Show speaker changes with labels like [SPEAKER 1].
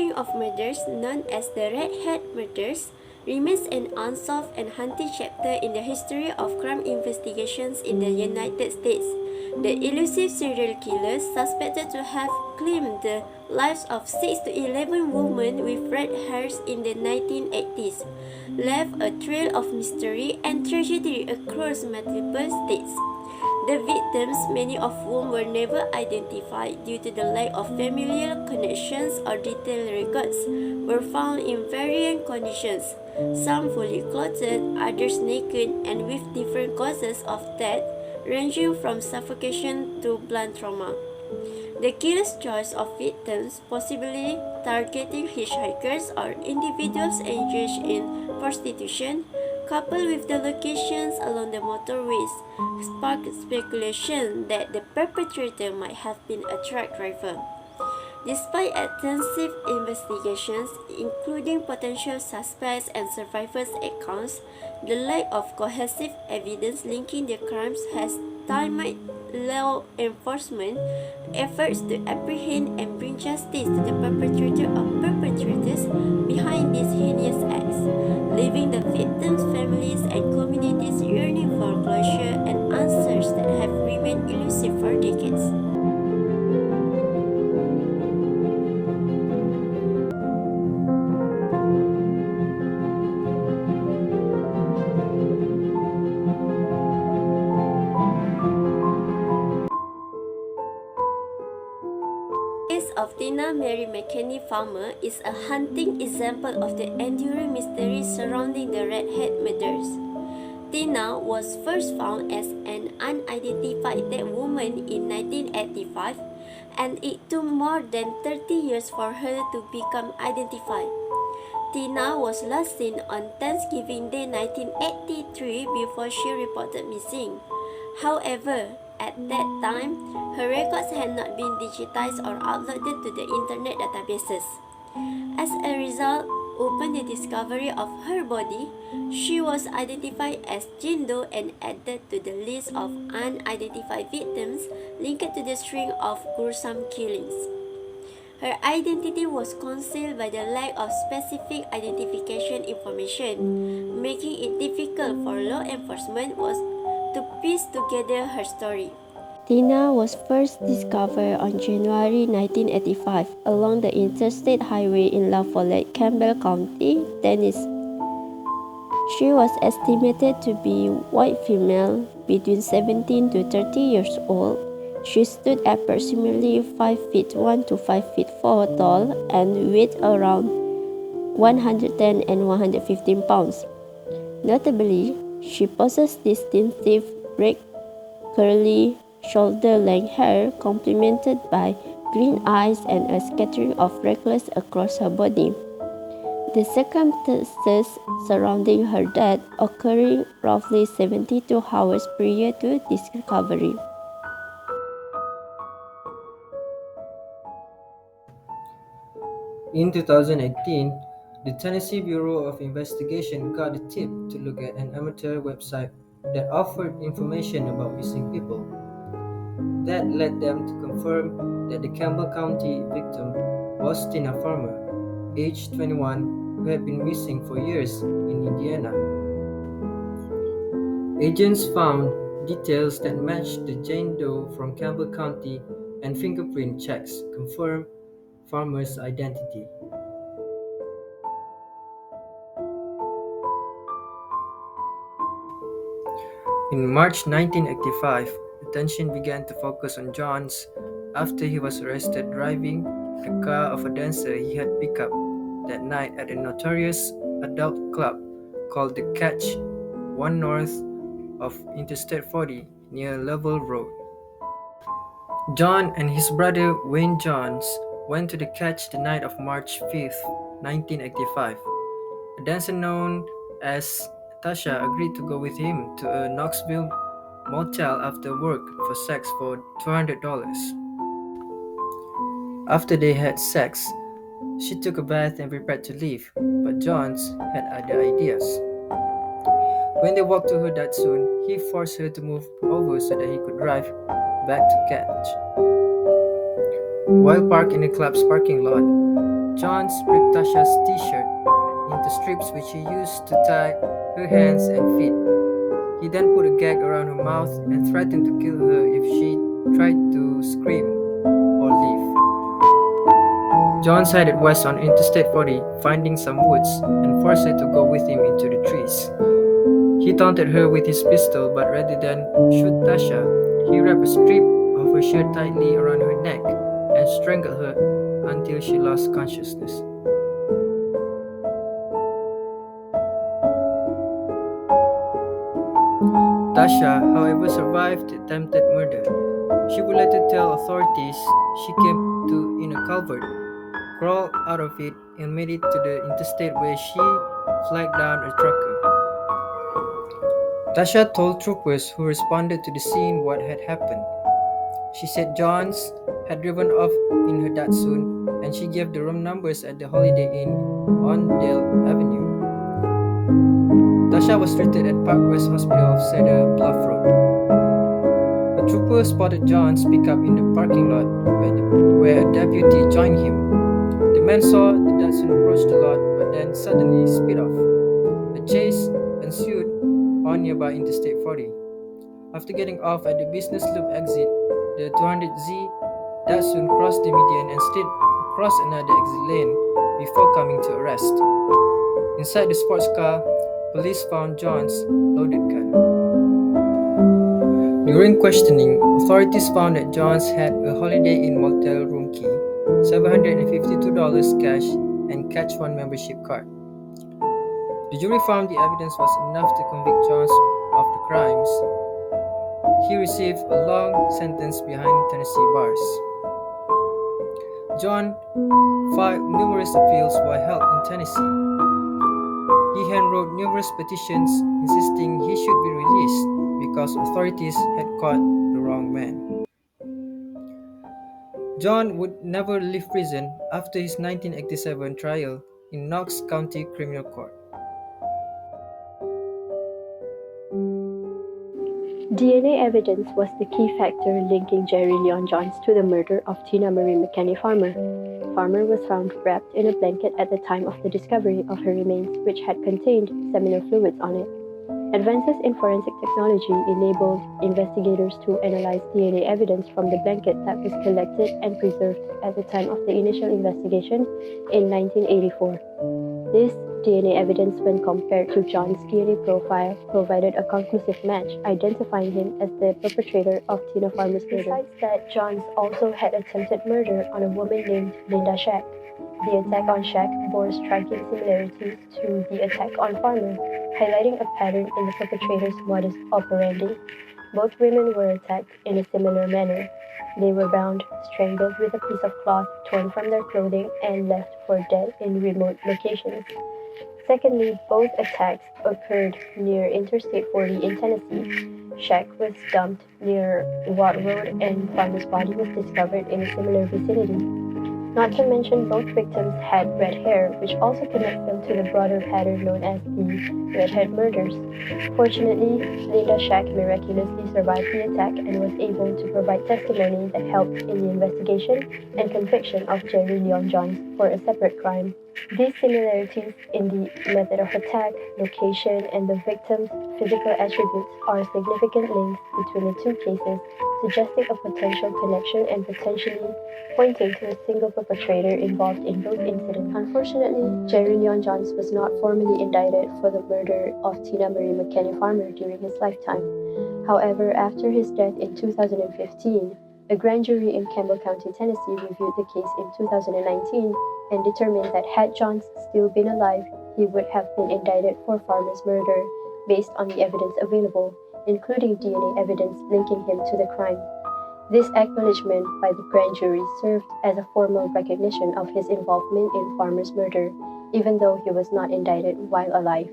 [SPEAKER 1] string of murders known as the Red Hat murders remains an unsolved and haunting chapter in the history of crime investigations in the United States. The elusive serial killer, suspected to have claimed the lives of 6 to 11 women with red hairs in the 1980s, left a trail of mystery and tragedy across multiple states. The victims, many of whom were never identified due to the lack of familial connections or detailed records, were found in varying conditions, some fully clothed, others naked, and with different causes of death, ranging from suffocation to blunt trauma. The killer's choice of victims, possibly targeting hitchhikers or individuals engaged in prostitution, coupled with the locations along the motorways, sparked speculation that the perpetrator might have been a truck driver. Despite extensive investigations, including potential suspects and survivors' accounts, the lack of cohesive evidence linking the crimes has stymied law enforcement efforts to apprehend and bring justice to the perpetrators behind these heinous acts, leaving the victims' families and communities yearning for closure and answers that have remained elusive for decades. The case of Tina Mary McKinney Farmer is a haunting example of the enduring mystery surrounding the Red Hat murders. Tina was first found as an unidentified dead woman in 1985, and it took more than 30 years for her to become identified. Tina was last seen on Thanksgiving Day 1983 before she reported missing. However, at that time, her records had not been digitized or uploaded to the internet databases. As a result, upon the discovery of her body, she was identified as Jane Doe and added to the list of unidentified victims linked to the string of gruesome killings. Her identity was concealed by the lack of specific identification information, making it difficult for law enforcement to piece together her story. Tina was first discovered on January 1985 along the interstate highway in La Follette, Campbell County, Tennessee. She was estimated to be a white female between 17 to 30 years old. She stood approximately 5 feet 1 to 5 feet 4 tall and weighed around 110 and 115 pounds. Notably, she possessed distinctive red, curly, shoulder-length hair complemented by green eyes and a scattering of freckles across her body. The circumstances surrounding her death occurring roughly 72 hours prior to discovery.
[SPEAKER 2] In 2018, the Tennessee Bureau of Investigation got a tip to look at an amateur website that offered information about missing people. That led them to confirm that the Campbell County victim was Tina Farmer, age 21, who had been missing for years in Indiana. Agents found details that matched the Jane Doe from Campbell County, and fingerprint checks confirmed Farmer's identity. In March 1985, attention began to focus on Johns after he was arrested driving the car of a dancer he had picked up that night at a notorious adult club called The Catch, one north of Interstate 40 near Lovell Road. John and his brother Wayne Johns went to The Catch the night of March 5th, 1985. A dancer known as Tasha agreed to go with him to a Knoxville motel after work for sex for $200. After they had sex, she took a bath and prepared to leave, but Johns had other ideas. When they walked to her that soon, he forced her to move over so that he could drive back to Catch. While parked in the club's parking lot, Johns ripped Tasha's t-shirt into strips which he used to tie her hands and feet. He then put a gag around her mouth and threatened to kill her if she tried to scream or leave. Johns headed west on Interstate 40, finding some woods, and forced her to go with him into the trees. He taunted her with his pistol, but rather than shoot Tasha, he wrapped a strip of her shirt tightly around her neck and strangled her until she lost consciousness. Tasha, however, survived the attempted murder. She would later tell authorities she came to in a culvert, crawled out of it, and made it to the interstate where she flagged down a trucker. Tasha told troopers who responded to the scene what had happened. She said Johns had driven off in her Datsun and she gave the room numbers at the Holiday Inn on Dale Avenue. Tasha was treated at Park West Hospital of Cedar Bluff Road. A trooper spotted John's pickup in the parking lot where a deputy joined him. The man saw the Datsun approach the lot but then suddenly sped off. A chase ensued on nearby Interstate 40. After getting off at the Business Loop exit, the 200Z Datsun crossed the median and slid across another exit lane before coming to a rest. Inside the sports car, police found John's loaded gun. During questioning, authorities found that Johns had a Holiday Inn motel room key, $752 cash, and Catch One membership card. The jury found the evidence was enough to convict Johns of the crimes. He received a long sentence behind Tennessee bars. John filed numerous appeals while held in Tennessee. He handwrote numerous petitions insisting he should be released because authorities had caught the wrong man. John would never leave prison after his 1987 trial in Knox County Criminal Court.
[SPEAKER 3] DNA evidence was the key factor linking Jerry Leon Johns to the murder of Tina Marie McKenney Farmer. Farmer was found wrapped in a blanket at the time of the discovery of her remains, which had contained seminal fluids on it. Advances in forensic technology enabled investigators to analyze DNA evidence from the blanket that was collected and preserved at the time of the initial investigation in 1984. This DNA evidence, when compared to John's DNA profile, provided a conclusive match, identifying him as the perpetrator of Tina Farmer's murder. Besides that, Johns also had attempted murder on a woman named Linda Shack. The attack on Shack bore striking similarities to the attack on Farmer, highlighting a pattern in the perpetrator's modus operandi. Both women were attacked in a similar manner. They were bound, strangled with a piece of cloth torn from their clothing, and left for dead in remote locations. Secondly, both attacks occurred near Interstate 40 in Tennessee. Shack was dumped near Watt Road, and Farmer's body was discovered in a similar vicinity. Not to mention, both victims had red hair, which also connects them to the broader pattern known as the redhead murders. Fortunately, Linda Shack miraculously survived the attack and was able to provide testimony that helped in the investigation and conviction of Jerry Leon Johns for a separate crime. These similarities in the method of attack, location, and the victim's physical attributes are significant links between the two cases, suggesting a potential connection and potentially pointing to a single perpetrator involved in both incidents. Unfortunately, Jerry Leon Johns was not formally indicted for the murder of Tina Marie McKenney Farmer during his lifetime. However, after his death in 2015, a grand jury in Campbell County, Tennessee reviewed the case in 2019 and determined that had Johns still been alive, he would have been indicted for Farmer's murder based on the evidence available, including DNA evidence linking him to the crime. This acknowledgement by the grand jury served as a formal recognition of his involvement in Farmer's murder, even though he was not indicted while alive.